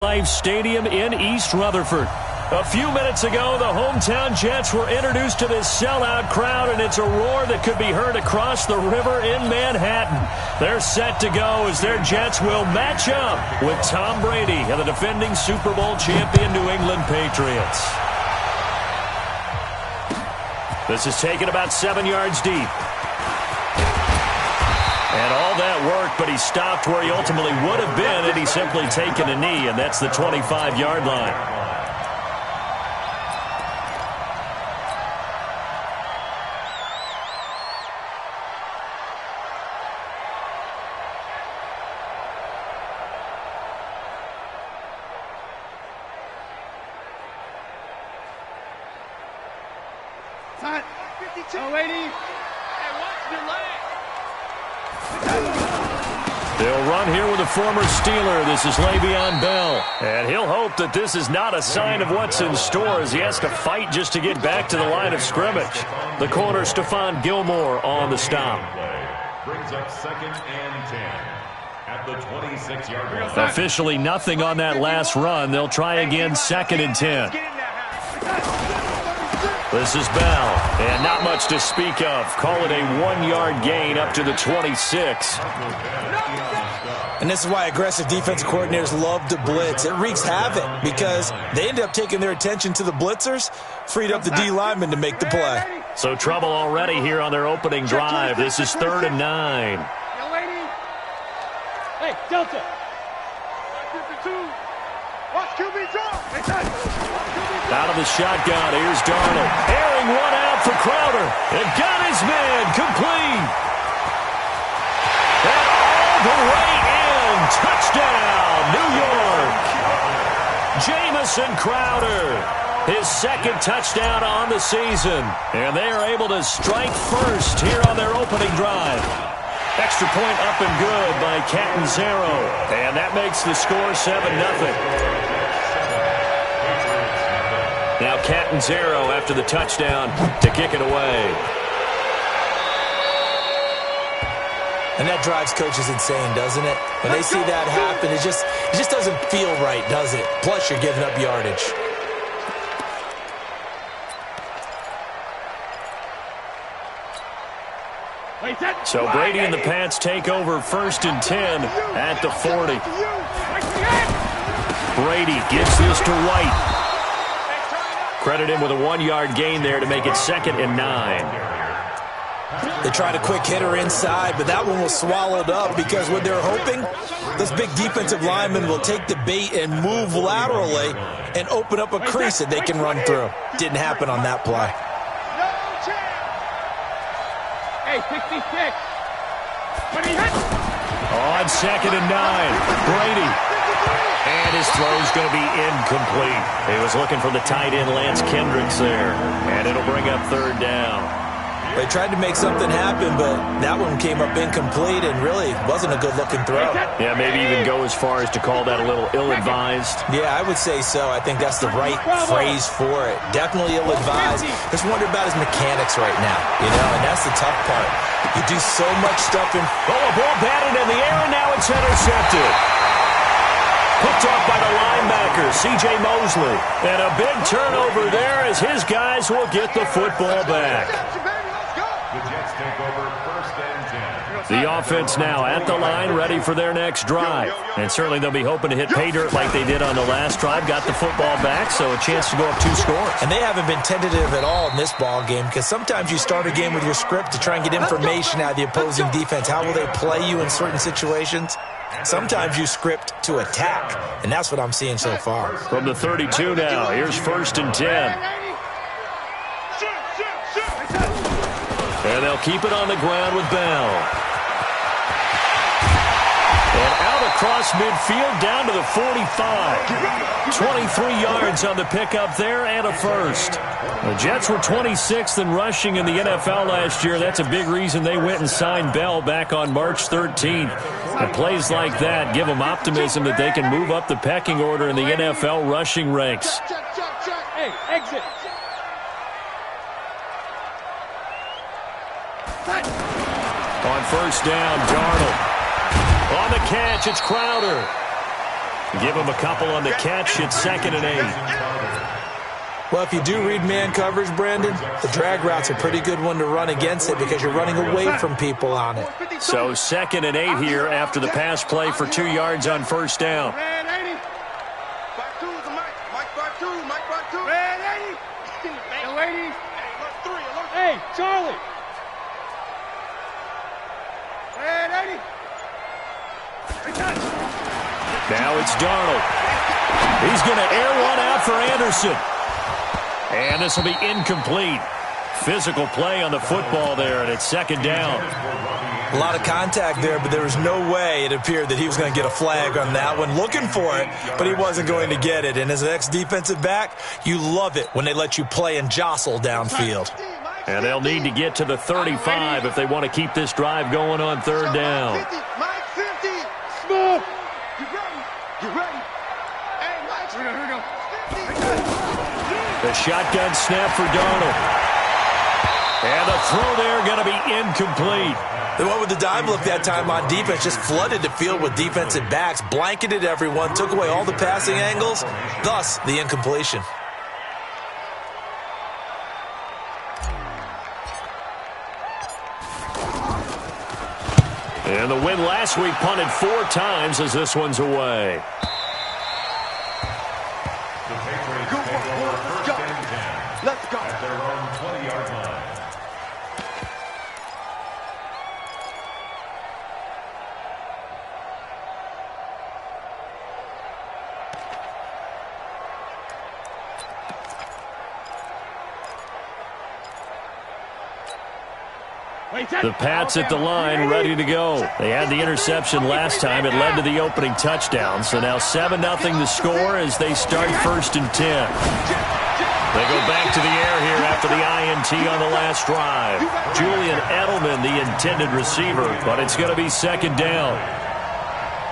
Life Stadium in East Rutherford. A few minutes ago, the hometown Jets were introduced to this sellout crowd, and it's a roar that could be heard across the river in Manhattan. They're set to go as their Jets will match up with Tom Brady and the defending Super Bowl champion New England Patriots. This is taken about 7 yards deep. And all that work, but he stopped where he ultimately would have been had he simply taken a knee, and that's the 25-yard line. Time. 52. Oh, lady. Hey, watch your leg. They'll run here with a former Steeler. This is Le'Veon Bell. And he'll hope that this is not a sign of what's in store as he has to fight just to get back to the line of scrimmage. The corner, Stephon Gilmore, on the stop. Brings up 2nd and 10 at the 26-yard line. Officially nothing on that last run. They'll try again 2nd and 10. This is Bell, and not much to speak of. Call it a 1-yard gain up to the 26. And this is why aggressive defensive coordinators love to blitz. It wreaks havoc because they end up taking their attention to the blitzers, freed up the D lineman to make the play. So trouble already here on their opening drive. This is 3rd and 9. Hey, Delta. 52. Watch QB draw. Out of the shotgun, here's Darnold. Airing one out for Crowder. And got his man complete. And all the way in. Touchdown, New York. Jamison Crowder. His 2nd touchdown on the season. And they are able to strike first here on their opening drive. Extra point up and good by Catanzaro. And that makes the score 7-0. Now Catanzaro after the touchdown to kick it away. And that drives coaches insane, doesn't it? When they see that happen, it just doesn't feel right, does it? Plus, you're giving up yardage. So Brady and the Pats take over 1st and 10 at the 40. Brady gives this to White. Credit him with a 1-yard gain there to make it 2nd and 9. They tried a quick hitter inside, but that one was swallowed up because what they're hoping, those big defensive linemen will take the bait and move laterally and open up a crease that they can run through. Didn't happen on that play. Hey, 66. On 2nd and 9, Brady. And his throw's going to be incomplete. He was looking for the tight end, Lance Kendricks, there. And it'll bring up 3rd down. They tried to make something happen, but that one came up incomplete and really wasn't a good-looking throw. Yeah, maybe even go as far as to call that a little ill-advised. Yeah, I would say so. I think that's the right phrase for it. Definitely ill-advised. Just wonder about his mechanics right now, and that's the tough part. You do so much stuff in... Oh, a ball batted in the air, and now it's intercepted. Picked off by the linebacker, C.J. Mosley. And a big turnover there as his guys will get the football back. The Jets take over 1st and 10. The offense now at the line, ready for their next drive. And certainly they'll be hoping to hit pay dirt like they did on the last drive. Got the football back, so a chance to go up 2 scores. And they haven't been tentative at all in this ball game because sometimes you start a game with your script to try and get information out of the opposing defense. How will they play you in certain situations? Sometimes you script to attack, and that's what I'm seeing so far. From the 32 now, here's 1st and 10. And they'll keep it on the ground with Bell. And out across midfield down to the 45. 23 yards on the pickup there and a first. The Jets were 26th in rushing in the NFL last year. That's a big reason they went and signed Bell back on March 13th. And plays like that give them optimism that they can move up the pecking order in the NFL rushing ranks. Hey, exit. On 1st down, Darnold. On the catch, it's Crowder. Give him a couple on the catch. It's 2nd and 8. Well, if you do read man coverage, Brandon, the drag route's a pretty good one to run against it because you're running away from people on it. So 2nd and 8 here after the pass play for 2 yards on 1st down. Hey, Charlie. Now it's Darnold. He's going to air one out for Anderson. And this will be incomplete. Physical play on the football there, and it's 2nd down. A lot of contact there, but there was no way it appeared that he was going to get a flag on that one. Looking for it, but he wasn't going to get it. And as an ex-defensive back, you love it when they let you play and jostle downfield. And they'll need to get to the 35 if they want to keep this drive going on 3rd down. Smooth. You ready? Hey, Mike. Here we go. The shotgun snap for Darnold. And the throw there going to be incomplete. The one with the dive look that time on defense just flooded the field with defensive backs, blanketed everyone, took away all the passing angles, thus the incompletion. And the win last week punted 4 times as this one's away. Let's go. At their own 20-yard line. The Pats at the line, ready to go. They had the interception last time. It led to the opening touchdown. So now 7-0 the score as they start 1st and 10. They go back to the air here after the INT on the last drive. Julian Edelman, the intended receiver, but it's going to be 2nd down.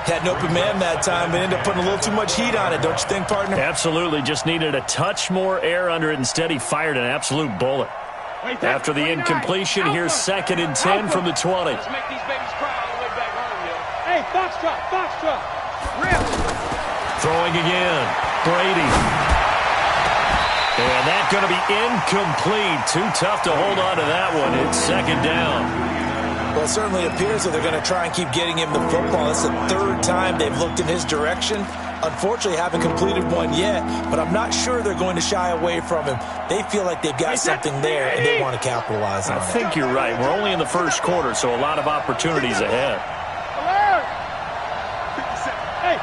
Had an open man that time, but ended up putting a little too much heat on it, don't you think, partner? Absolutely. Just needed a touch more air under it. Instead, he fired an absolute bullet. After the incompletion, here's 2nd and 10 from the 20. Let's make these babies cry all the way back home, yo. Hey, Foxtrot. Real. Throwing again. Brady. And that's going to be incomplete. Too tough to hold on to that one. It's 2nd down. Well, it certainly appears that they're going to try and keep getting him the football. It's the 3rd time they've looked in his direction. Unfortunately, haven't completed one yet, but I'm not sure they're going to shy away from him. They feel like they've got something there, and they want to capitalize on it. I think you're right. We're only in the 1st quarter, so a lot of opportunities ahead. Hey,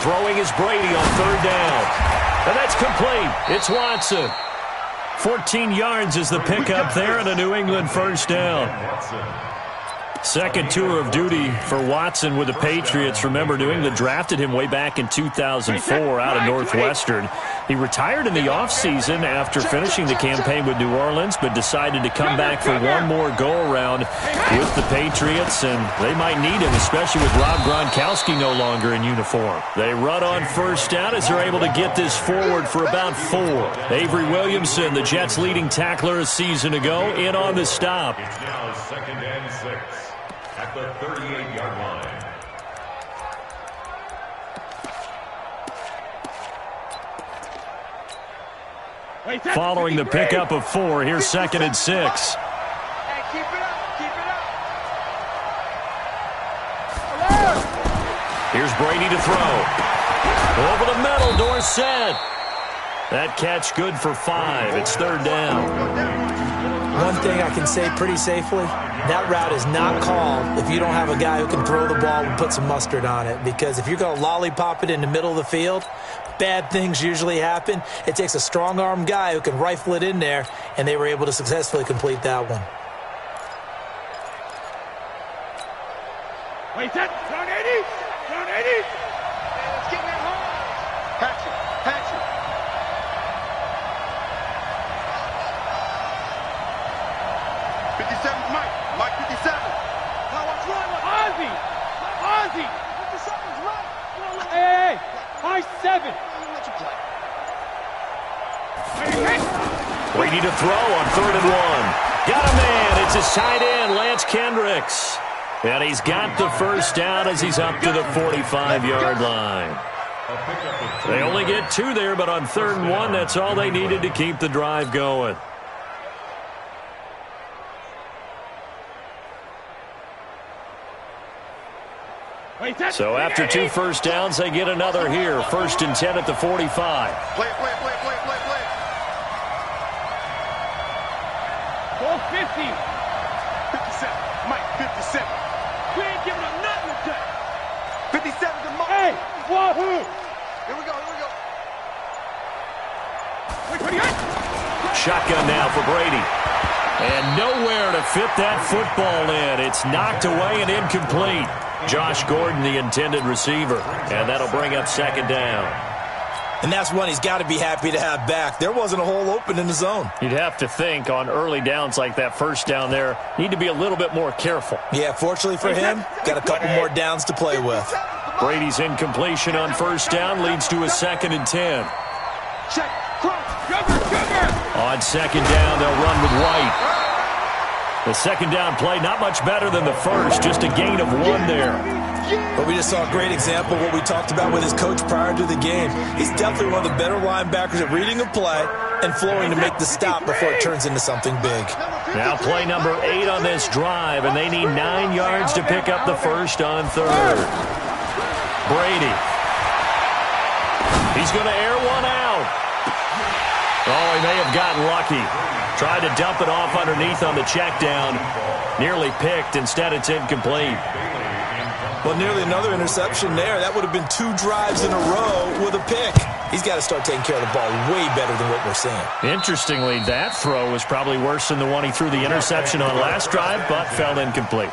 Throwing is Brady on 3rd down. And that's complete. It's Watson. 14 yards is the pickup there and a New England 1st down. 2nd tour of duty for Watson with the Patriots. Remember, New England drafted him way back in 2004 out of Northwestern. He retired in the offseason after finishing the campaign with New Orleans, but decided to come back for one more go-around with the Patriots, and they might need him, especially with Rob Gronkowski no longer in uniform. They run on 1st down as they're able to get this forward for about 4. Avery Williamson, the Jets' leading tackler a season ago, in on the stop. It's now 2nd and 6 at the 38-yard line. Following the pickup of 4, here's 2nd and 6. Hey, keep it up. Here's Brady to throw. Over the middle, Dorsett. That catch good for 5. It's 3rd down. One thing I can say pretty safely, that route is not called if you don't have a guy who can throw the ball and put some mustard on it. Because if you're going to lollipop it in the middle of the field, bad things usually happen. It takes a strong-arm guy who can rifle it in there, and they were able to successfully complete that one. Wait, that. Down 80. Hey, let's get that home. Patch it. 57's Mike 57. Now what's wrong with Ozzy? 57's right. Hey, high 7. Brady to throw on 3rd and 1. Got a man. It's his tight end, Lance Kendricks. And he's got the first down as he's up to the 45-yard line. They only get 2 there, but on 3rd and 1, that's all they needed to keep the drive going. So after 2 first downs, they get another here. 1st and 10 at the 45. Play. 450. 57. Mike, 57. We ain't giving up nothing today. 57 to Mike. Hey, what? Here we go. Shotgun now for Brady. And nowhere to fit that football in. It's knocked away and incomplete. Josh Gordon, the intended receiver. And that'll bring up 2nd down. And that's one he's got to be happy to have back. There wasn't a hole open in the zone. You'd have to think on early downs like that first down there, need to be a little bit more careful. Yeah, fortunately for him, got a couple more downs to play with. Brady's incompletion on 1st down leads to a 2nd and 10. Check. On 2nd down, they'll run with White. The 2nd down play, not much better than the first, just a gain of 1 there. But we just saw a great example of what we talked about with his coach prior to the game. He's definitely one of the better linebackers at reading a play and flowing to make the stop before it turns into something big. Now play number 8 on this drive, and they need 9 yards to pick up the first on 3rd. Brady. He's going to air one out. Oh, he may have gotten lucky. Tried to dump it off underneath on the check down. Nearly picked. Instead, it's incomplete. Well, nearly another interception there. That would have been 2 drives in a row with a pick. He's got to start taking care of the ball way better than what we're seeing. Interestingly, that throw was probably worse than the one he threw the interception on last drive, but fell incomplete.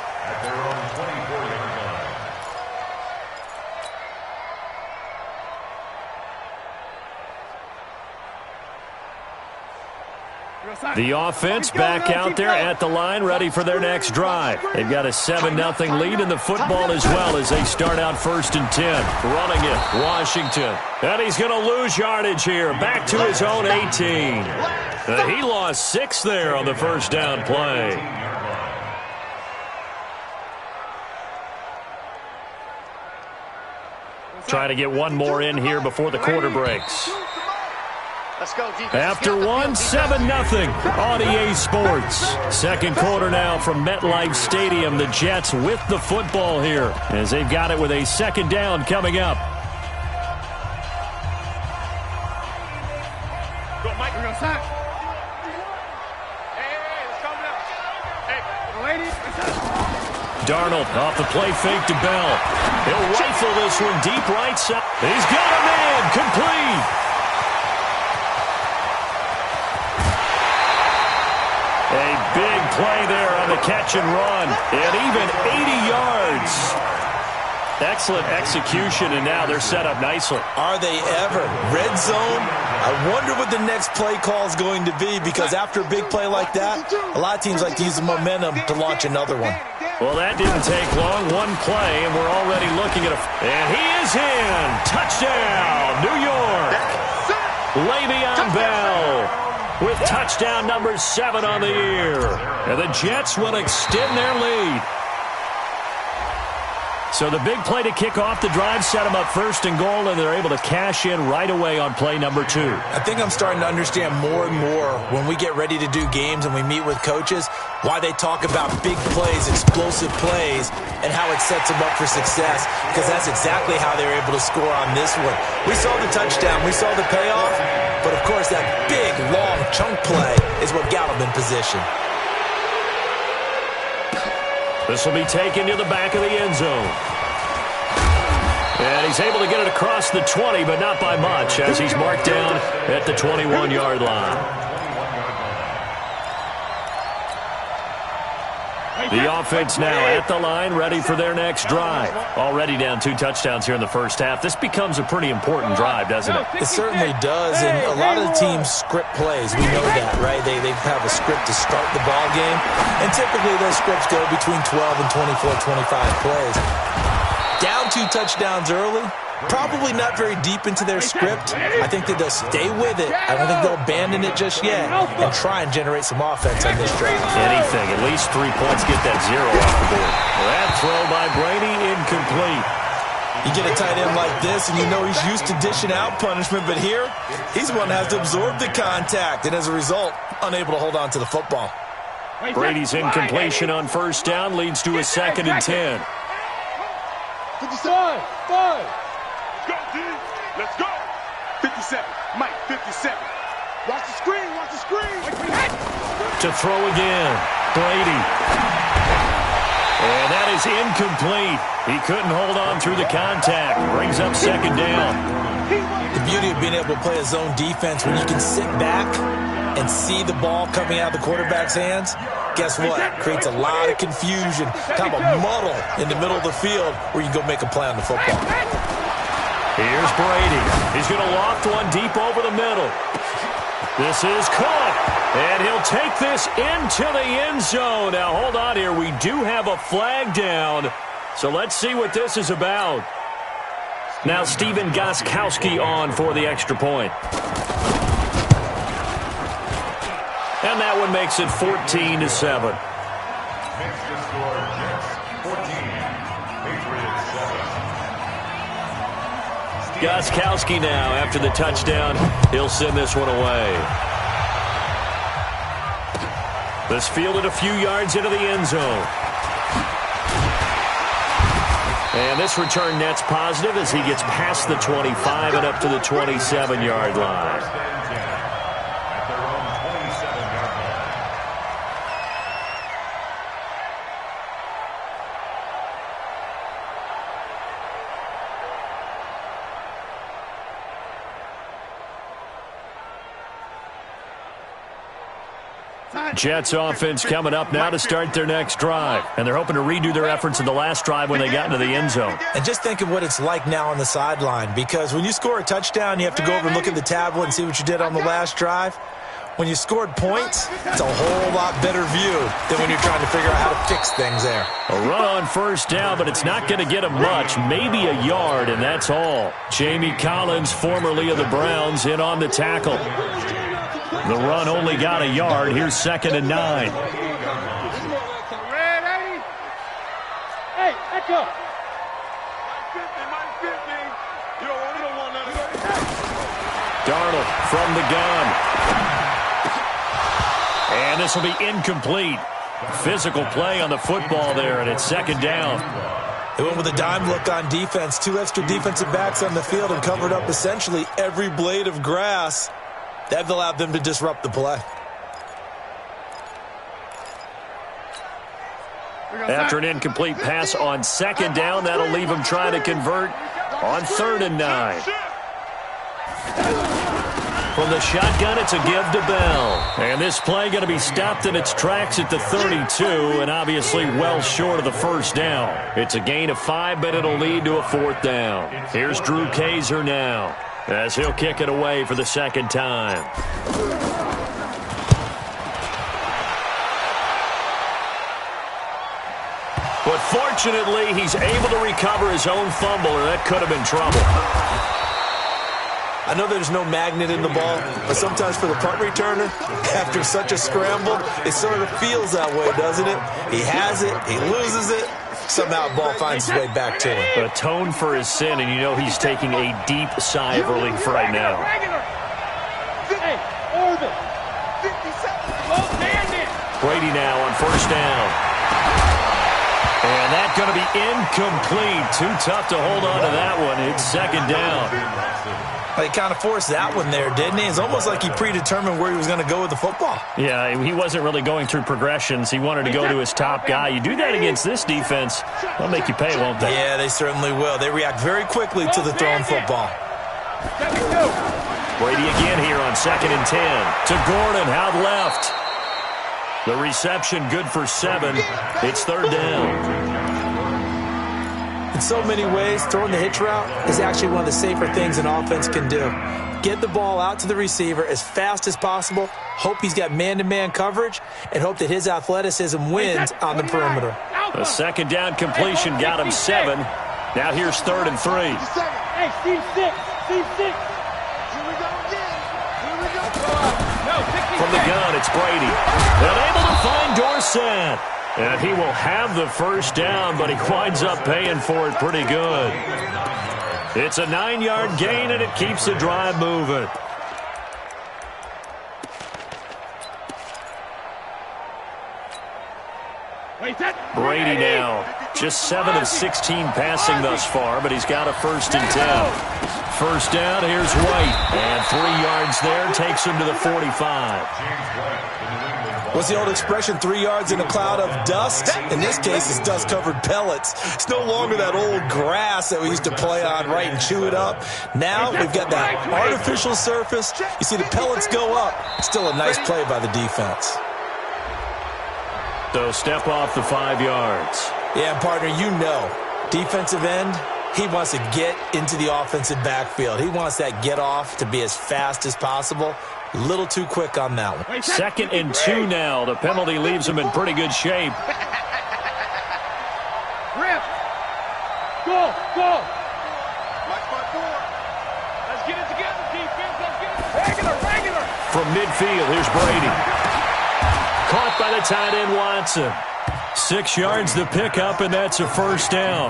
The offense back out there at the line, ready for their next drive. They've got a 7-0 lead in the football as well as they start out 1st and 10. Running it, Washington. And he's going to lose yardage here. Back to his own 18. He lost 6 there on the 1st down play. Trying to get one more in here before the quarter breaks. After 1, 7-0 on EA Sports. 2nd quarter now from MetLife Stadium. The Jets with the football here as they've got it with a 2nd down coming up. Go, Mike. We're outside. Hey, let's calm down. Hey, ladies. Darnold off the play fake to Bell. He'll rifle this one deep right side. He's got a man. Complete. A big play there on the catch and run. And even 80 yards. Excellent execution, and now they're set up nicely. Are they ever? Red zone? I wonder what the next play call is going to be, because after a big play like that, a lot of teams like to use the momentum to launch another one. Well, that didn't take long. One play, and we're already looking at and he is in. Touchdown, New York. Le'Veon Bell with touchdown number 7 on the year. And the Jets will extend their lead. So the big play to kick off the drive set them up 1st and goal, and they're able to cash in right away on play number 2. I think I'm starting to understand more and more when we get ready to do games and we meet with coaches why they talk about big plays, explosive plays, and how it sets them up for success, because that's exactly how they were able to score on this one. We saw the touchdown. We saw the payoff. But, of course, that big, long chunk play is what got them in position. This will be taken to the back of the end zone. And he's able to get it across the 20, but not by much, as he's marked down at the 21-yard line. The offense now at the line, ready for their next drive. Already down 2 touchdowns here in the first half. This becomes a pretty important drive, doesn't it? It certainly does, and a lot of the teams script plays. We know that, right? They have a script to start the ball game, and typically those scripts go between 12 and 24, 25 plays. Down 2 touchdowns early, Probably not very deep into their script. I think that they'll stay with it. I don't think they'll abandon it just yet and try and generate some offense on this drive. Anything, at least 3 points, get that 0 off the board. That throw by Brady, incomplete. You get a tight end like this, and you know he's used to dishing out punishment, but here, he's the one that has to absorb the contact, and as a result, unable to hold on to the football. Brady's incompletion on first down leads to a 2nd and 10. 55. Let's go, D. Let's go. 57. Mike, 57. Watch the screen. To throw again. Brady. And that is incomplete. He couldn't hold on through the contact. Brings up 2nd down. The beauty of being able to play a zone defense when you can sit back and see the ball coming out of the quarterback's hands, guess what? Creates a lot of confusion, kind of a muddle in the middle of the field where you can go make a play on the football. Here's Brady. He's going to loft one deep over the middle. This is caught, and he'll take this into the end zone. Now, hold on here. We do have a flag down, so let's see what this is about. Now, Steven Gostkowski on for the extra point. And that one makes it 14-7. Gostkowski now, after the touchdown, he'll send this one away. This fielded a few yards into the end zone. And this return net's positive as he gets past the 25 and up to the 27-yard line. Jets offense coming up now to start their next drive. And they're hoping to redo their efforts in the last drive when they got into the end zone. And just think of what it's like now on the sideline, because when you score a touchdown, you have to go over and look at the tablet and see what you did on the last drive. When you scored points, it's a whole lot better view than when you're trying to figure out how to fix things there. A run on first down, but it's not going to get him much, maybe a yard, and that's all. Jamie Collins, formerly of the Browns, in on the tackle. The run only got a yard. Here's 2nd and 9. Hey, back up. Darnold from the gun. And this will be incomplete. Physical play on the football there, and it's 2nd down. They went with a dime look on defense. 2 extra defensive backs on the field and covered up essentially every blade of grass. That allowed them to disrupt the play. After an incomplete pass on 2nd down, that'll leave him trying to convert on 3rd and 9. From the shotgun, it's a give to Bell. And this play going to be stopped in its tracks at the 32, and obviously well short of the first down. It's a gain of 5, but it'll lead to a 4th down. Here's Drew Kaiser now, as he'll kick it away for the 2nd time. But fortunately, he's able to recover his own fumble, or that could have been trouble. I know there's no magnet in the ball, but sometimes for the punt returner, after such a scramble, it sort of feels that way, doesn't it? He has it, he loses it, somehow the ball finds its way back to him. Atone for his sin, and you know he's taking a deep sigh of relief right now. Hey, Orville. 57. Brady now on first down. And that's going to be incomplete. Too tough to hold on to that one. It's 2nd down. He kind of forced that one there, didn't he? It's almost like he predetermined where he was going to go with the football. Yeah, he wasn't really going through progressions. He wanted to go to his top guy. You do that against this defense, they'll make you pay, won't they? Yeah, they certainly will. They react very quickly to the thrown football. Brady again here on 2nd and 10. To Gordon, out left. The reception good for 7. It's 3rd down. In so many ways, throwing the hitch route is actually one of the safer things an offense can do. Get the ball out to the receiver as fast as possible, hope he's got man-to-man coverage, and hope that his athleticism wins on the perimeter. A 2nd down completion got him 7. Now here's 3rd and 3. Hey, Steve 6. Steve 6. Here we go again. Here we go. No, from the gun, it's Brady. Unable to find Dorsett. And he will have the first down, but he winds up paying for it pretty good. It's a 9-yard gain, and it keeps the drive moving. Brady now just 7 of 16 passing thus far, but he's got a 1st and 10. First down, here's White. And 3 yards there takes him to the 45. What's the old expression, 3 yards in a cloud of dust? In this case, it's dust-covered pellets. It's no longer that old grass that we used to play on, right, and chew it up. Now we've got that artificial surface. You see the pellets go up. Still a nice play by the defense. So step off the 5 yards. Yeah, partner, you know, defensive end, he wants to get into the offensive backfield. He wants that get off to be as fast as possible. A little too quick on that one. 2nd and 2 now. The penalty leaves him in pretty good shape. Rip. Go. Watch my board. Let's get it together, defense. Let's get it. Regular. From midfield, here's Brady. Caught by the tight end, Watson. 6 yards the pickup, and that's a first down.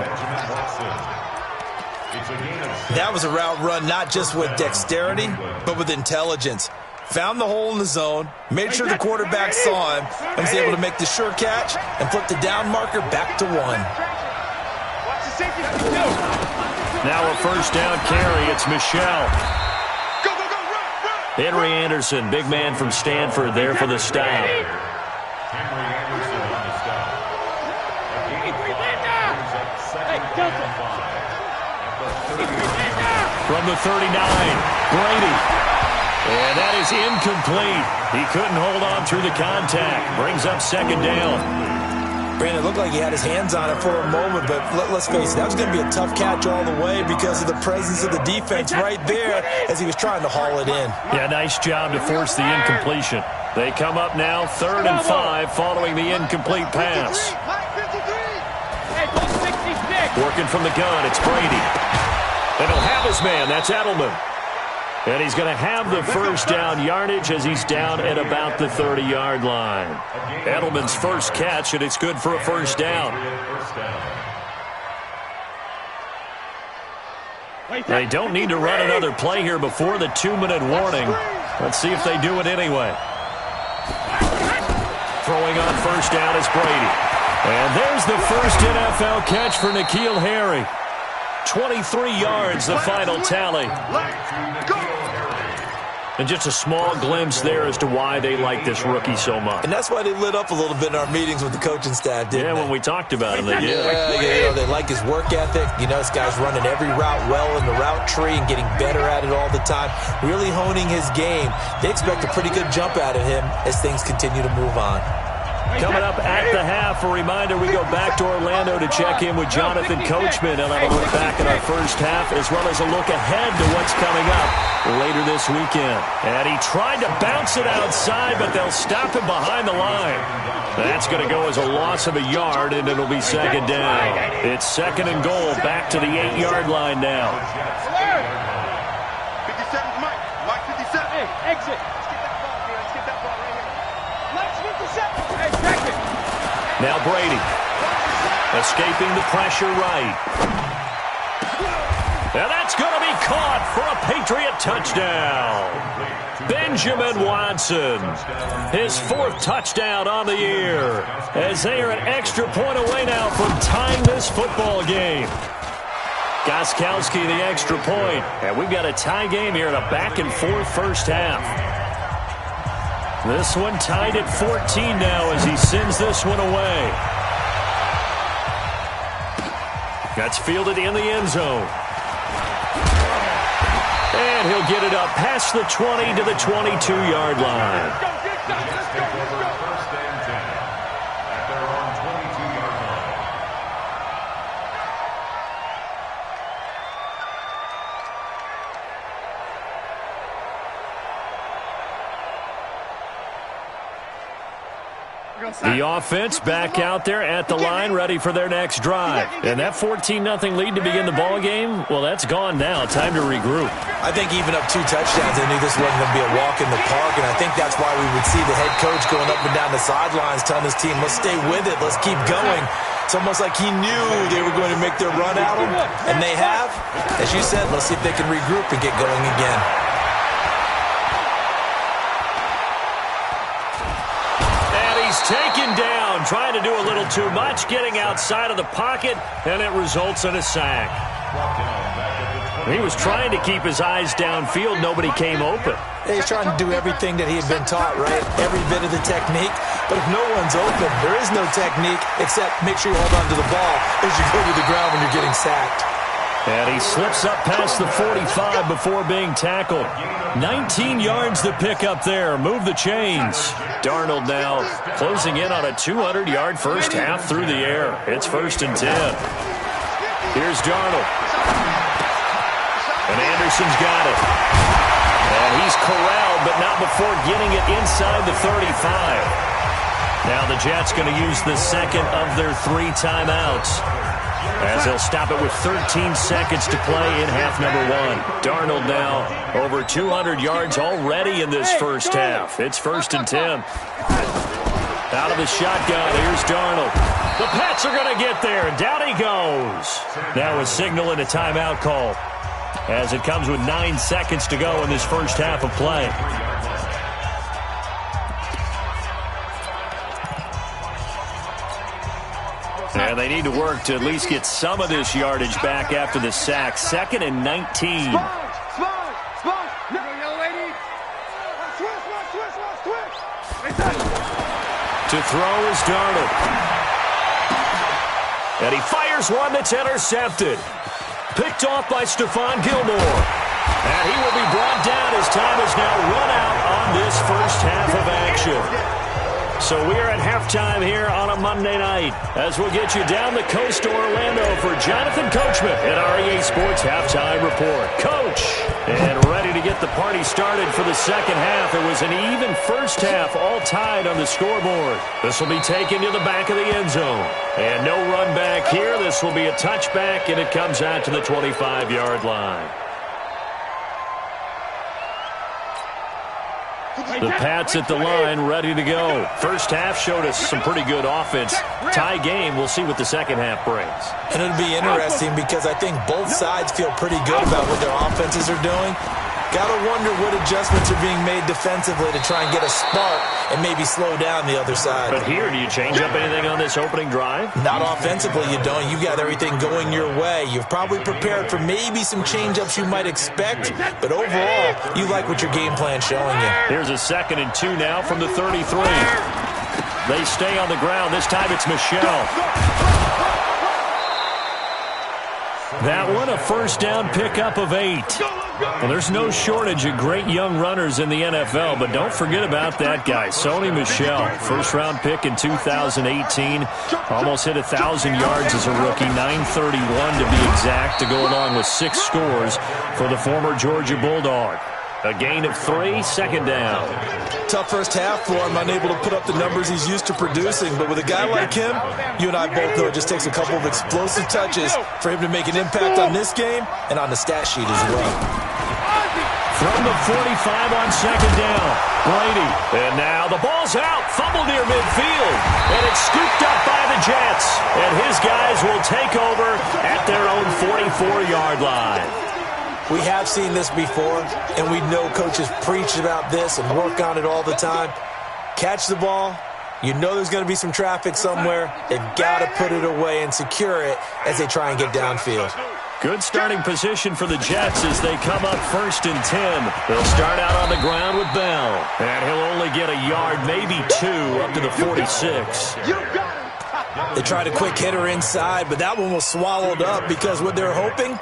That was a route run not just with dexterity, but with intelligence. Found the hole in the zone, made sure the quarterback saw him, and was able to make the sure catch and flip the down marker back to 1. Now a first down carry. It's Michelle. Henry Anderson, big man from Stanford there for the stop. From the 39, Brady. And that is incomplete. He couldn't hold on through the contact. Brings up 2nd down. Brandon, it looked like he had his hands on it for a moment, but let's face it, that was going to be a tough catch all the way because of the presence of the defense right there as he was trying to haul it in. Yeah, nice job to force the incompletion. They come up now 3rd and 5 following the incomplete pass. Working from the gun, it's Brady. And he'll have his man, that's Edelman. And he's going to have the first down yardage as he's down at about the 30-yard line. Edelman's first catch, and it's good for a first down. They don't need to run another play here before the 2-minute warning. Let's see if they do it anyway. Throwing on first down is Brady. And there's the first NFL catch for N'Keal Harry. 23 yards, the final tally. And just a small glimpse there as to why they like this rookie so much. And that's why they lit up a little bit in our meetings with the coaching staff, didn't they? Yeah, when we talked about him, they did. Yeah, they like his work ethic. You know, this guy's running every route well in the route tree and getting better at it all the time, really honing his game. They expect a pretty good jump out of him as things continue to move on. Coming up at the half, a reminder, we go back to Orlando to check in with Jonathan Coachman and have a look back at our first half as well as a look ahead to what's coming up later this weekend. And he tried to bounce it outside, but they'll stop him behind the line. That's going to go as a loss of a yard, and it'll be 2nd down. It's 2nd and goal, back to the 8-yard line now. 57, Mike 57. Hey, exit. Now Brady, escaping the pressure right. And that's going to be caught for a Patriot touchdown. Benjamin Watson, his 4th touchdown on the year, as they are an extra point away now from tying this football game. Gostkowski the extra point, and we've got a tie game here in a back-and-forth first half. This one tied at 14 now as he sends this one away. That's fielded in the end zone. And he'll get it up past the 20 to the 22-yard line. The offense back out there at the line, ready for their next drive. And that 14-0 lead to begin the ball game, well, that's gone now. Time to regroup. I think even up 2 touchdowns, they knew this wasn't going to be a walk in the park, and I think that's why we would see the head coach going up and down the sidelines telling his team, let's stay with it, let's keep going. It's almost like he knew they were going to make their run at him, and they have. As you said, let's see if they can regroup and get going again. Taken down, trying to do a little too much, getting outside of the pocket, and it results in a sack. He was trying to keep his eyes downfield. Nobody came open. He's trying to do everything that he had been taught, right? Every bit of the technique. But if no one's open, there is no technique except make sure you hold on to the ball as you go to the ground when you're getting sacked. And he slips up past the 45 before being tackled. 19 yards to pick up there. Move the chains. Darnold now closing in on a 200-yard first half through the air. It's 1st and 10. Here's Darnold. And Anderson's got it. And he's corralled, but not before getting it inside the 35. Now the Jets going to use the second of their 3 timeouts, as they'll stop it with 13 seconds to play in half number 1. Darnold now over 200 yards already in this first half. It's 1st and 10. Out of the shotgun, here's Darnold. The Pats are going to get there. Down he goes. Now a signal and a timeout call, as it comes with 9 seconds to go in this first half of play. And they need to work to at least get some of this yardage back after the sack. 2nd and 19. To throw is Darnold. And he fires one that's intercepted. Picked off by Stephon Gilmore. And he will be brought down as time has now run out on this first half of action. So we are at halftime here on a Monday night, as we'll get you down the coast to Orlando for Jonathan Coachman at our EA Sports Halftime Report. Coach, and ready to get the party started for the second half. It was an even first half, all tied on the scoreboard. This will be taken to the back of the end zone. And no run back here. This will be a touchback, and it comes out to the 25-yard line. The Pats at the line, ready to go. First half showed us some pretty good offense. Tie game, we'll see what the second half brings. And it'll be interesting because I think both sides feel pretty good about what their offenses are doing. Got to wonder what adjustments are being made defensively to try and get a spark and maybe slow down the other side. But here, do you change up anything on this opening drive? Not offensively, you don't. You got everything going your way. You've probably prepared for maybe some change-ups you might expect, but overall, you like what your game plan's showing you. Here's a 2nd and 2 now from the 33. They stay on the ground. This time it's Michel. That one, a first down pickup of 8. Well, there's no shortage of great young runners in the NFL, but don't forget about that guy, Sony Michel. First-round pick in 2018. Almost hit 1,000 yards as a rookie, 931 to be exact, to go along with 6 scores for the former Georgia Bulldog. A gain of 3, second down. Tough first half for him, unable to put up the numbers he's used to producing. But with a guy like him, you and I both know it just takes a couple of explosive touches for him to make an impact on this game and on the stat sheet as well. From the 45 on second down, Brady. And now the ball's out, fumble near midfield. And it's scooped up by the Jets. And his guys will take over at their own 44-yard line. We have seen this before, and we know coaches preach about this and work on it all the time. Catch the ball. You know there's going to be some traffic somewhere. They've got to put it away and secure it as they try and get downfield. Good starting position for the Jets as they come up 1st and 10. They'll start out on the ground with Bell. And he'll only get a yard, maybe 2, up to the 46. They tried a quick hitter inside, but that one was swallowed up because what they're hoping,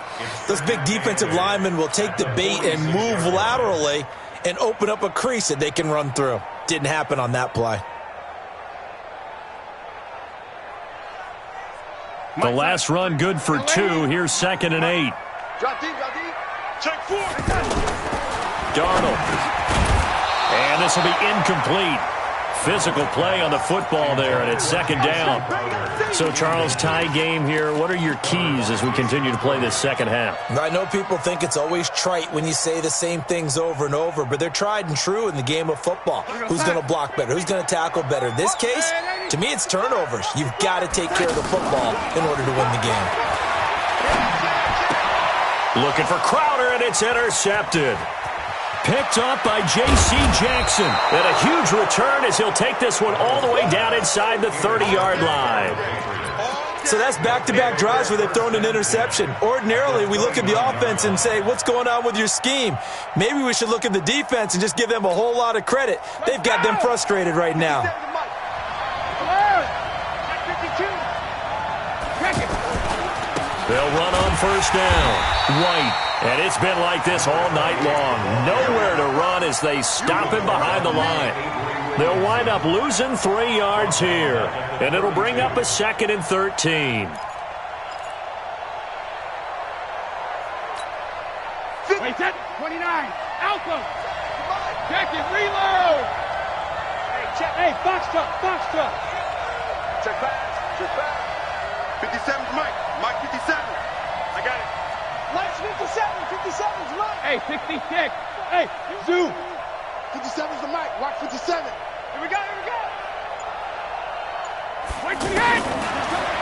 those big defensive linemen will take the bait and move laterally and open up a crease that they can run through. Didn't happen on that play. The last run good for 2. Here's 2nd and 8. Check 4. Darnold. And this will be incomplete. physical play on the football there, and it's second down. So, Charles, tie game here. What are your keys as we continue to play this second half? I know people think it's always trite when you say the same things over and over, but they're tried and true in the game of football. Who's going to block better? Who's going to tackle better? In this case, to me, it's turnovers. You've got to take care of the football in order to win the game. Looking for Crowder, and it's intercepted. Picked up by J.C. Jackson. And a huge return as he'll take this one all the way down inside the 30-yard line. So that's back-to-back drives where they've thrown an interception. Ordinarily, we look at the offense and say, what's going on with your scheme? Maybe we should look at the defense and just give them a whole lot of credit. They've got them frustrated right now. They'll run on first down. White. And it's been like this all night long. Nowhere to run as they stop him behind the line. They'll wind up losing 3 yards here. And it'll bring up a 2nd and 13. Wait, that 29. Alpha. Check it. Reload. Hey, box truck. Check back. 57's Mike. Mike 57. I got it. Mike's 57's Mike. Hey, 66. Hey, Zoo. 57's the Mike. Watch 57. Here we go. Wait for the head.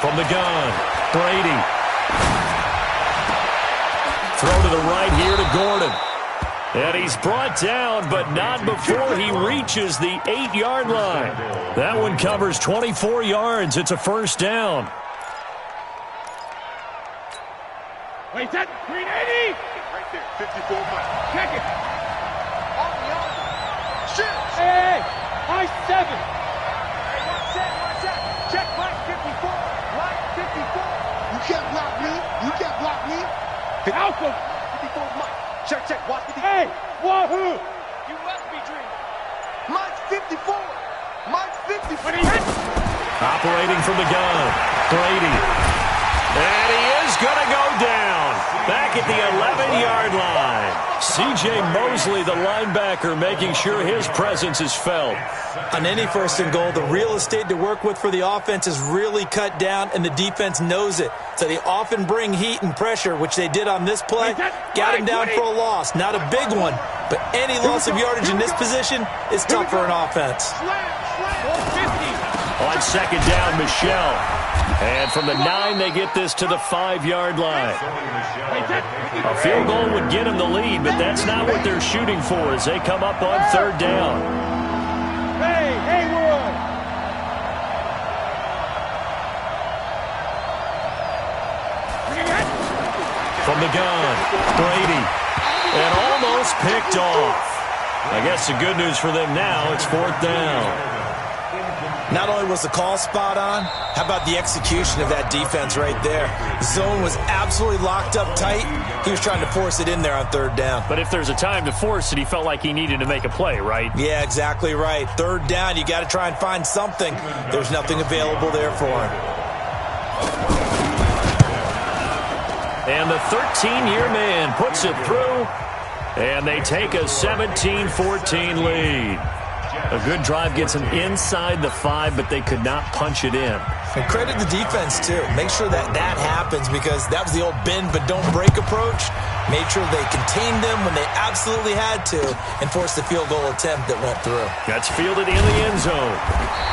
From the gun, Brady. Throw to the right here to Gordon. And he's brought down, but not before he reaches the 8-yard line. That one covers 24 yards. It's a first down. Wait, that 380. Right there, 54 Mike. Check it. On the other. Shit. Hey, high 7. Hey, watch that. Check Mike 54. Mike 54. You can't block me. Alpha. 54 Mike. Check. Watch 54. Hey, wahoo. You must be dreaming. Mike's 54. Mike's 54. Operating from the gun, Brady. And he is going to go down. Back at the 11-yard line. C.J. Mosley, the linebacker, making sure his presence is felt. On any first and goal, the real estate to work with for the offense is really cut down, and the defense knows it. So they often bring heat and pressure, which they did on this play. Got him down for a loss. Not a big one, but any loss of yardage in this position is tough for an offense. On second down, Michelle. And from the 9, they get this to the 5-yard line. A field goal would get them the lead, but that's not what they're shooting for as they come up on third down. Hey, Haywood! From the gun, Brady. And almost picked off. I guess the good news for them now, it's fourth down. Not only was the call spot on, how about the execution of that defense right there? The zone was absolutely locked up tight. He was trying to force it in there on third down. But if there's a time to force it, he felt like he needed to make a play, right? Yeah, exactly right. Third down, you got to try and find something. There's nothing available there for him. And the 13-year man puts it through, and they take a 17-14 lead. A good drive gets them inside the 5, but they could not punch it in. And credit the defense, too. Make sure that happens because that was the old bend but don't break approach. Made sure they contained them when they absolutely had to and forced the field goal attempt that went through. That's fielded in the end zone.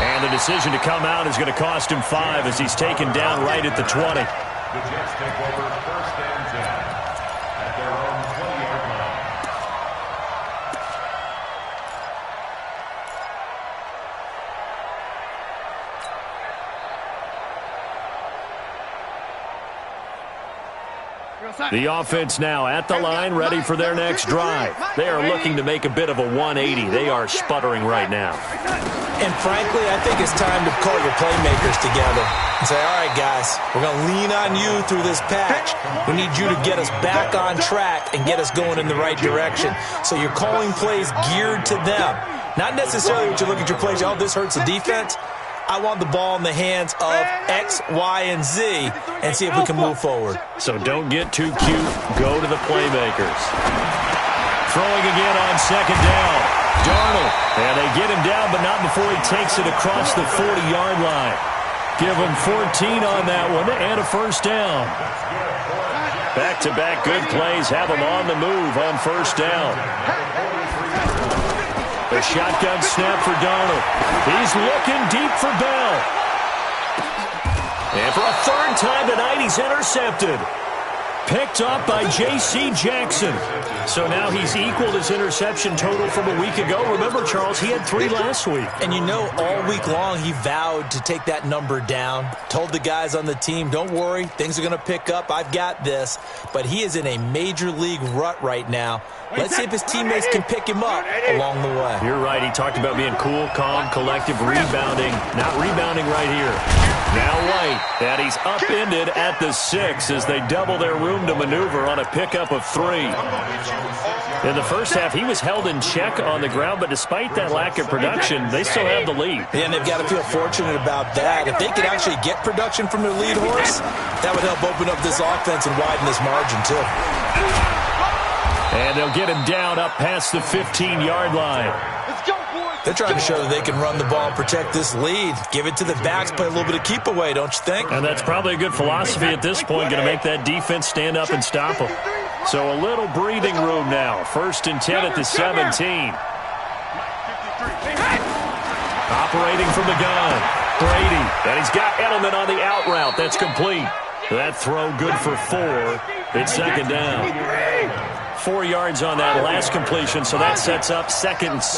And the decision to come out is going to cost him 5 as he's taken down right at the 20. The Jets take over first and 10 at their own 20-yard line. The offense now at the line, ready for their next drive. They are looking to make a bit of a 180. They are sputtering right now. And frankly, I think it's time to call your playmakers together and say, all right, guys, we're going to lean on you through this patch. We need you to get us back on track and get us going in the right direction. So you're calling plays geared to them. Not necessarily what you look at your plays, oh, this hurts the defense. I want the ball in the hands of X, Y, and Z and see if we can move forward. So don't get too cute. Go to the playmakers. throwing again on second down. Darnold. And they get him down, but not before he takes it across the 40-yard line. Give him 14 on that one and a first down. Back-to-back good plays have him on the move on first down. A shotgun snap for Darnold. He's looking deep for Bell. And for a third time tonight, he's intercepted. Picked off by J.C. Jackson. So now he's equaled his interception total from a week ago. Remember, Charles, he had 3 last week. And you know, all week long he vowed to take that number down. Told the guys on the team, don't worry, things are going to pick up. I've got this. But he is in a major league rut right now. Let's see if his teammates can pick him up along the way. You're right. He talked about being cool, calm, collective, rebounding. Not rebounding right here. Now White, and he's upended at the 6 as they double their room to maneuver on a pickup of 3. In the first half, he was held in check on the ground, but despite that lack of production, they still have the lead. And they've got to feel fortunate about that. If they could actually get production from their lead horse, that would help open up this offense and widen this margin, too. And they'll get him down up past the 15-yard line. They're trying to show that they can run the ball and protect this lead. Give it to the backs, play a little bit of keep away, don't you think? And that's probably a good philosophy at this point, going to make that defense stand up and stop them. So a little breathing room now. 1st and 10 at the 17. Operating from the gun. Brady. And he's got Edelman on the out route. That's complete. That throw good for 4. It's second down. 4 yards on that last completion, so that sets up 2nd and 6.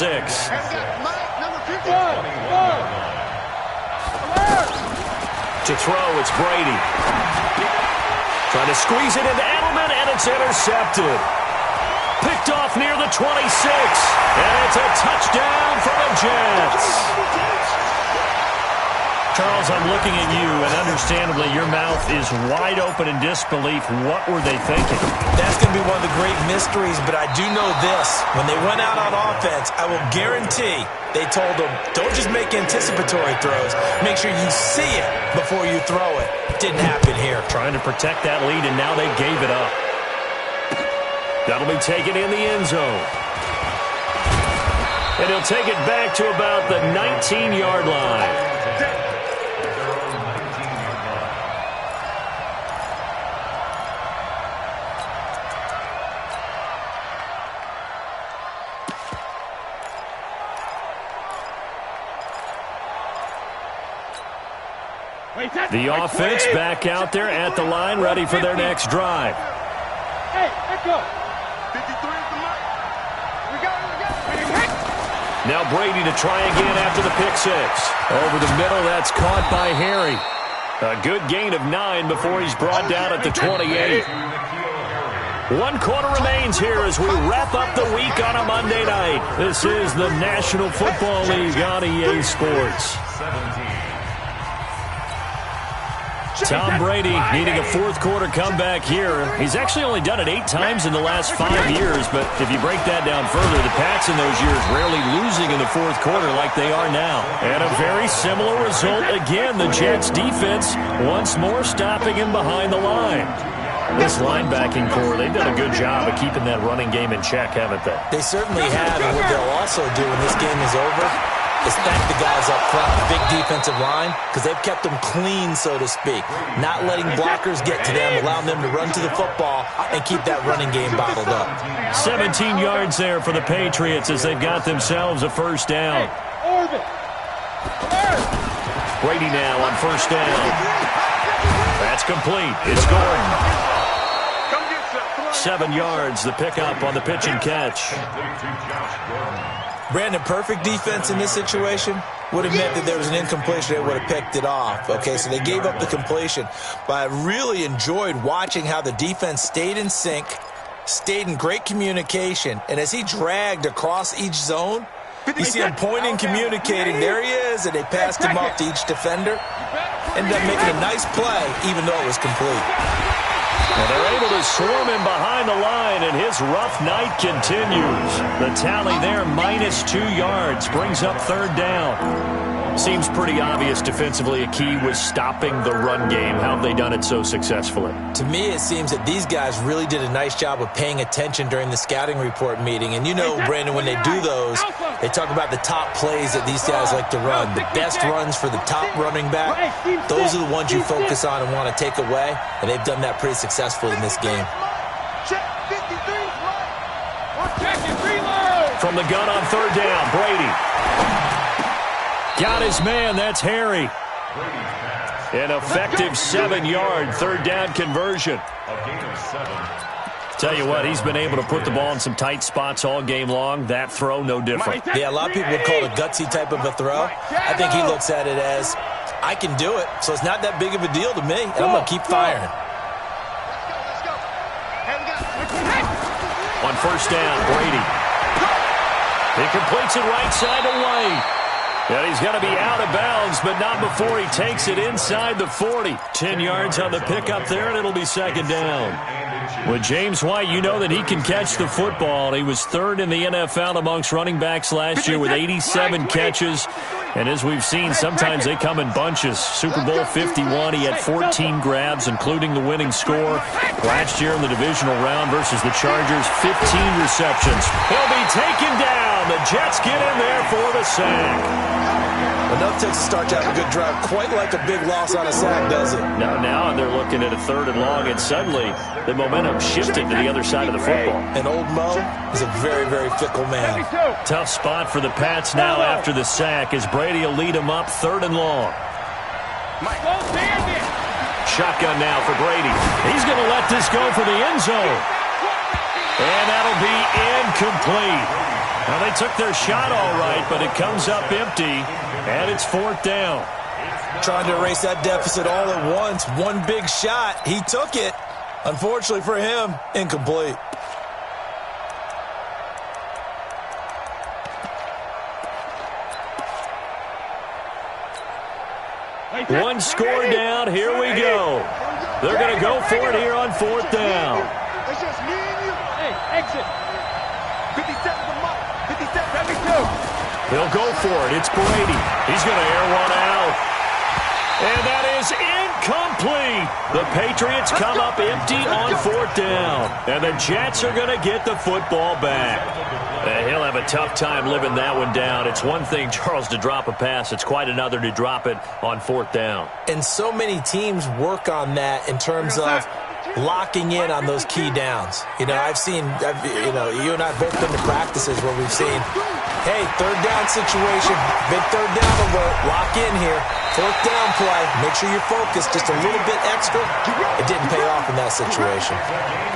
To throw, it's Brady. Trying to squeeze it into Edelman, and it's intercepted. Picked off near the 26, and it's a touchdown for the Jets. Charles, I'm looking at you, and understandably, your mouth is wide open in disbelief. What were they thinking? That's going to be one of the great mysteries, but I do know this. When they went out on offense, I will guarantee they told them, don't just make anticipatory throws. Make sure you see it before you throw it. Didn't happen here. Trying to protect that lead, and now they gave it up. That'll be taken in the end zone. And he'll take it back to about the 19-yard line. The offense back out there at the line, ready for their next drive. Hey, let's go. 53 is the mark. We got it. Now Brady to try again after the pick 6. Over the middle, that's caught by Harry. A good gain of 9 before he's brought down at the 28. 1 quarter remains here as we wrap up the week on a Monday night. This is the National Football League on EA Sports. Tom Brady needing a 4th quarter comeback here. He's actually only done it 8 times in the last 5 years, but if you break that down further, the Pats in those years rarely losing in the 4th quarter like they are now. And a very similar result again. The Jets defense once more stopping him behind the line. This linebacking core, they've done a good job of keeping that running game in check, haven't they? They certainly have, and what they'll also do when this game is over is thank the guys up front, the big defensive line, because they've kept them clean, so to speak. Not letting blockers get to them, allowing them to run to the football and keep that running game bottled up. 17 yards there for the Patriots as they've got themselves a first down. Brady now on first down. That's complete. It's Gordon. 7 yards, the pickup on the pitch and catch. Brandon, perfect defense in this situation would have meant that there was an incompletion. They would have picked it off. Okay, so they gave up the completion. But I really enjoyed watching how the defense stayed in sync, stayed in great communication. And as he dragged across each zone, you see him pointing, communicating. There he is, and they passed him off to each defender. Ended up making a nice play, even though it was complete. Well, they're able to swarm him behind the line, and his rough night continues. The tally there, -2 yards, brings up 3rd down. Seems pretty obvious defensively a key was stopping the run game. How have they done it so successfully? To me, it seems that these guys really did a nice job of paying attention during the scouting report meeting. And you know, Brandon, when they do those, they talk about the top plays that these guys like to run. The best runs for the top running back, those are the ones you focus on and want to take away. And they've done that pretty successfully in this game. From the gun on third down, Brady. Got his man, that's Harry. An effective 7-yard third down conversion. Tell you what, he's been able to put the ball in some tight spots all game long. That throw, no different. Yeah, a lot of people would call it a gutsy type of a throw. I think he looks at it as, I can do it, so it's not that big of a deal to me, and I'm going to keep firing. On first down, Brady. He completes it right side to White. And he's going to be out of bounds, but not before he takes it inside the 40. 10 yards on the pickup there, and it'll be second down. With James White, you know that he can catch the football. He was third in the NFL amongst running backs last year with 87 catches. And as we've seen, sometimes they come in bunches. Super Bowl 51, he had 14 grabs, including the winning score. Last year in the divisional round versus the Chargers, 15 receptions. He'll be taken down. The Jets get in there for the sack. Enough takes a start to have a good drive. Quite like a big loss on a sack, does it? Now they're looking at a third and long, and suddenly the momentum shifted to the other side of the football. And old Mo is a very, very fickle man. Tough spot for the Pats now after the sack as Brady will lead them up third and long. Shotgun now for Brady. He's going to let this go for the end zone. And that'll be incomplete. Well, they took their shot all right, but it comes up empty, and it's fourth down. Trying to erase that deficit all at once. One big shot. He took it. Unfortunately for him, incomplete. One score down. Here we go. They're going to go for it here on fourth down. It's just me and you. Hey, exit. 57 to Mike. 57, let me go. He'll go for it. It's Brady. He's going to air one out. And that is incomplete. The Patriots come up empty on fourth down. And the Jets are going to get the football back. He'll have a tough time living that one down. It's one thing, Charles, to drop a pass. It's quite another to drop it on fourth down. And so many teams work on that in terms of locking in on those key downs. You know, you and I have both been to practices where we've seen, hey, third down situation, big third down alert, lock in here, fourth down play, make sure you're focused just a little bit extra. It didn't pay off in that situation.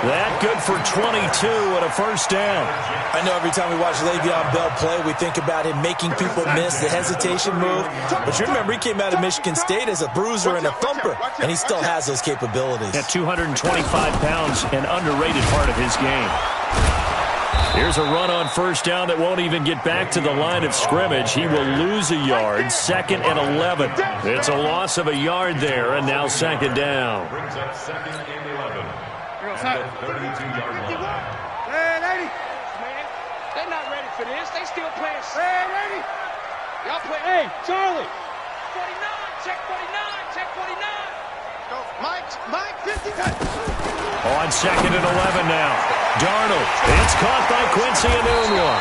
That good for 22 and a first down. I know every time we watch Le'Veon Bell play, we think about him making people miss the hesitation move. But you remember, he came out of Michigan State as a bruiser and a thumper, and he still has those capabilities. At 225 pounds, an underrated part of his game. Here's a run on first down that won't even get back to the line of scrimmage. He will lose a yard, second and 11. It's a loss of a yard there, and now second down. Brings up second and 11 at the 32-yard line. Hey, lady. Man, they're not ready for this. They still playing. Hey, lady. Y'all play. Hey, Charlie. 49, check 49, check 49. Go, Mike, 50. On second and 11 now. Darnold. It's caught by Quincy Enunwa.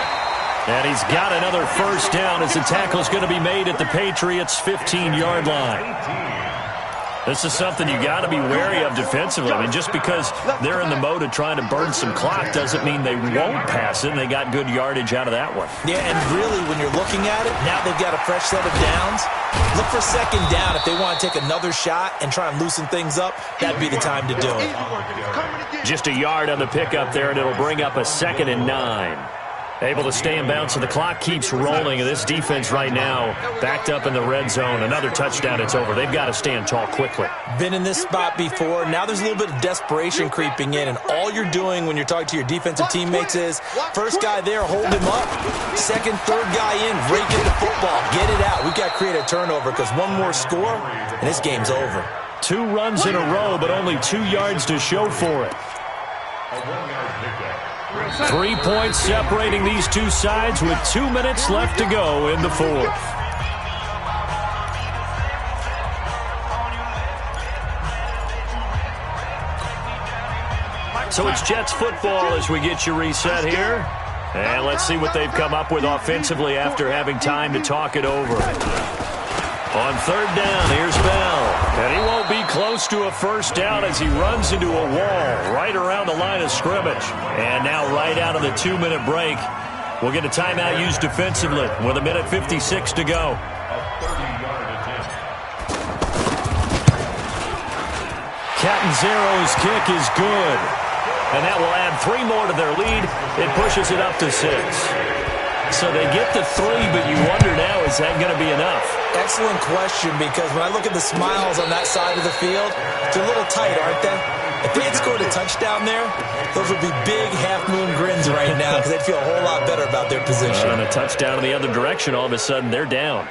And he's got another first down as the tackle's going to be made at the Patriots' 15-yard line. This is something you got to be wary of defensively. I mean, just because they're in the mode of trying to burn some clock doesn't mean they won't pass it, and they got good yardage out of that one. Yeah, and really, when you're looking at it, now they've got a fresh set of downs. Look for second down. If they want to take another shot and try and loosen things up, that'd be the time to do it. Just a yard on the pickup there, and it'll bring up a second and 9. Able to stay in bounds, and the clock keeps rolling. And this defense right now backed up in the red zone. Another touchdown, it's over. They've got to stand tall quickly. Been in this spot before. Now there's a little bit of desperation creeping in, and all you're doing when you're talking to your defensive teammates is first guy there, hold him up. Second, third guy in, rake in the football. Get it out. We've got to create a turnover because one more score, and this game's over. 2 runs in a row, but only 2 yards to show for it. A 1-yard pickup. 3 points separating these two sides with 2 minutes left to go in the fourth. So it's Jets football as we get you reset here. And let's see what they've come up with offensively after having time to talk it over. On third down, here's Bell. And he won't be close to a first down as he runs into a wall right around the line of scrimmage. And now right out of the 2-minute break, we'll get a timeout used defensively with 1:56 to go. Catanzaro's kick is good. And that will add 3 more to their lead. It pushes it up to 6. So they get the 3, but you wonder now, is that going to be enough? Excellent question, because when I look at the smiles on that side of the field, they're a little tight, aren't they? If they had scored a touchdown there, those would be big half-moon grins right now because they'd feel a whole lot better about their position. And a touchdown in the other direction, all of a sudden they're down.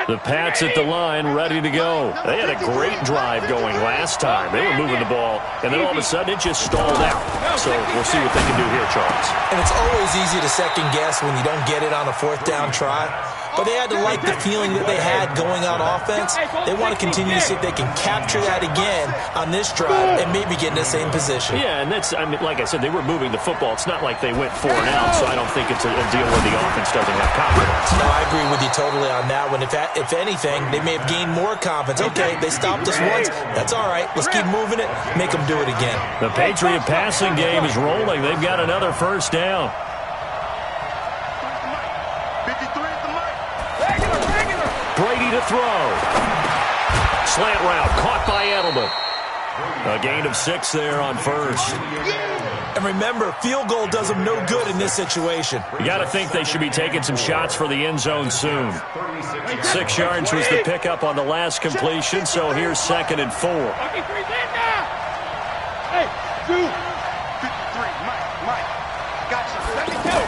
The Pats at the line, ready to go. They had a great drive going last time. They were moving the ball, and then all of a sudden it just stalled out. So we'll see what they can do here, Charles. And it's always easy to second-guess when you don't get it on a 4th-down try. But they had to like the feeling that they had going on offense. They want to continue to see if they can capture that again on this drive and maybe get in the same position. Yeah, and that's, I mean, like I said, they were moving the football. It's not like they went 4 and out, so I don't think it's a deal where the offense doesn't have confidence. No, I agree with you totally on that one. If anything, they may have gained more confidence. Okay, they stopped us once. That's all right. Let's keep moving it, make them do it again. The Patriot passing game is rolling. They've got another first down. Brady to throw. Slant route caught by Edelman. A gain of 6 there on first. And remember, field goal does them no good in this situation. You got to think they should be taking some shots for the end zone soon. 6 yards was the pickup on the last completion, so here's 2nd and 4. Hey, 2. 53, Mike, gotcha. Let me go.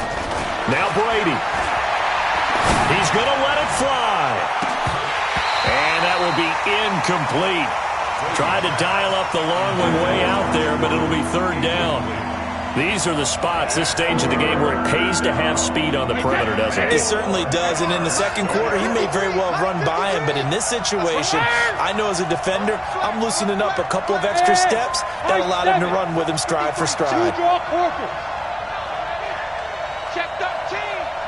Now Brady. He's going to let it fly. And that will be incomplete. Tried to dial up the long one way out there, but it'll be 3rd down. These are the spots, this stage of the game, where it pays to have speed on the perimeter, doesn't it? It certainly does, and in the second quarter, he may very well run by him, but in this situation, I know as a defender, I'm loosening up a couple of extra steps that allowed him to run with him stride for stride. Check 13.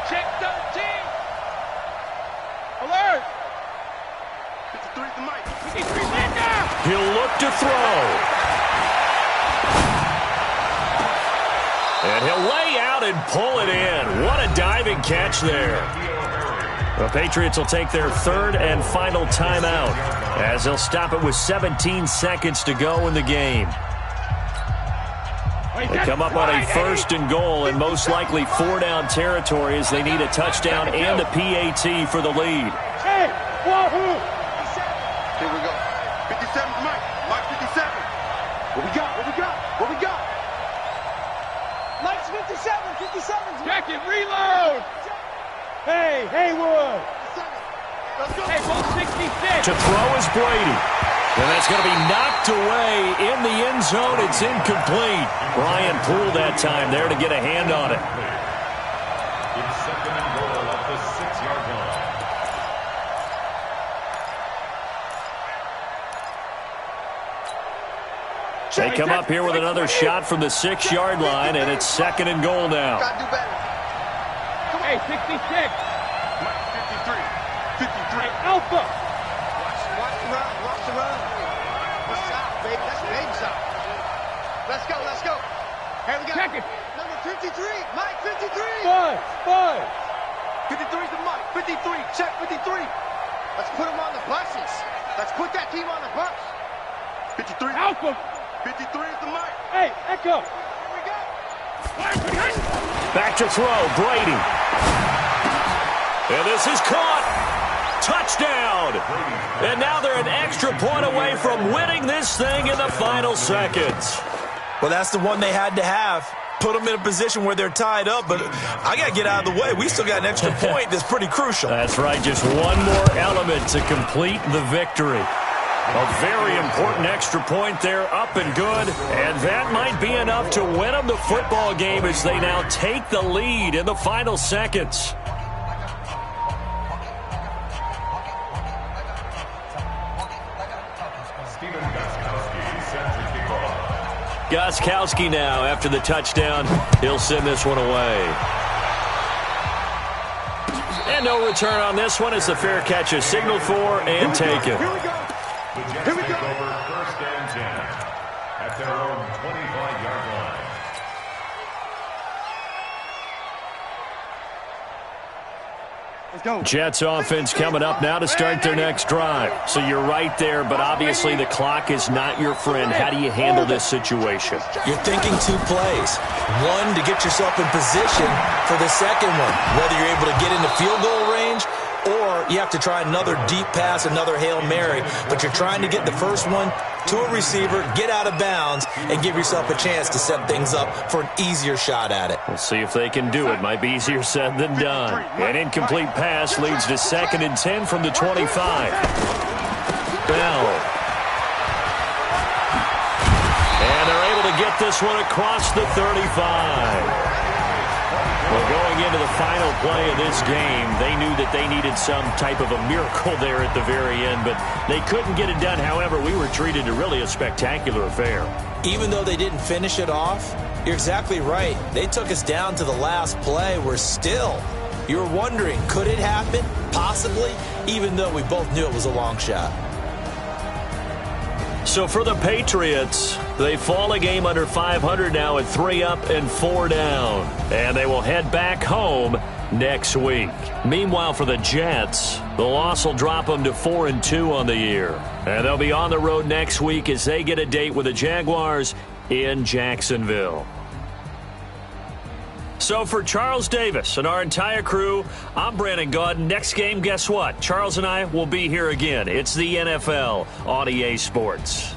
Check 13. Alert. 53 to Mike. 53 now. He'll look to throw. And he'll lay out and pull it in. What a diving catch there. The Patriots will take their 3rd and final timeout as they'll stop it with 17 seconds to go in the game. They come up on a 1st and goal and most likely 4-down territory as they need a touchdown and a PAT for the lead. Hey, wahoo! Here we go. 57, Mike. Mike 57. What we got? What we got? What we got? Mike's 57. 57. Check it. Reload. Hey, Haywood. Let's go. Hey, 166. To throw is Brady. And that's going to be knocked away in the end zone. It's incomplete. Brian Poole that time there to get a hand on it. It's 2nd and goal at the 6-yard line. They come up here with another shot from the 6-yard line, and it's 2nd and goal now. Gotta do better. Hey, 66. Mike 53. 53. Hey, Alpha. Watch the run. Watch the run. That's shot, baby. That's baby shot. Let's go. Let's go. Here we go. Check it. Number 53. Mike 53. 5. 53 to Mike. 53. Check 53. Let's put him on the buses. Let's put that team on the bus. 53. Alpha. 53 is the Mike. Hey, Echo. Here we go. Back to throw, Brady. And this is caught. Touchdown. And now they're an extra point away from winning this thing in the final seconds. Well, that's the one they had to have. Put them in a position where they're tied up, but I got to get out of the way. We still got an extra point that's pretty crucial. That's right, just one more element to complete the victory. A very important extra point there, up and good, and that might be enough to win them the football game as they now take the lead in the final seconds. Gostkowski now after the touchdown. He'll send this one away. And no return on this one as the fair catch is signaled for and taken. The Jets take over first and 10 at their own 25-yard line. Let's go. Jets offense coming up now to start their next drive. So you're right there, but obviously the clock is not your friend. How do you handle this situation? You're thinking 2 plays. One, to get yourself in position for the second one, whether you're able to get into field goal range or you have to try another deep pass, another Hail Mary, but you're trying to get the first one to a receiver, get out of bounds, and give yourself a chance to set things up for an easier shot at it. We'll see if they can do it. Might be easier said than done. An incomplete pass leads to 2nd and 10 from the 25. Bell. And they're able to get this one across the 35. Well, going into the final play of this game, they knew that they needed some type of a miracle there at the very end, but they couldn't get it done. However, we were treated to really a spectacular affair. Even though they didn't finish it off, you're exactly right. They took us down to the last play. We're still, you're wondering, could it happen? Possibly, even though we both knew it was a long shot. So for the Patriots, they fall a game under 500 now at 3 up and 4 down. And they will head back home next week. Meanwhile, for the Jets, the loss will drop them to 4 and 2 on the year. And they'll be on the road next week as they get a date with the Jaguars in Jacksonville. So for Charles Davis and our entire crew, I'm Brandon Gaudin. Next game, guess what? Charles and I will be here again. It's the NFL on EA Sports.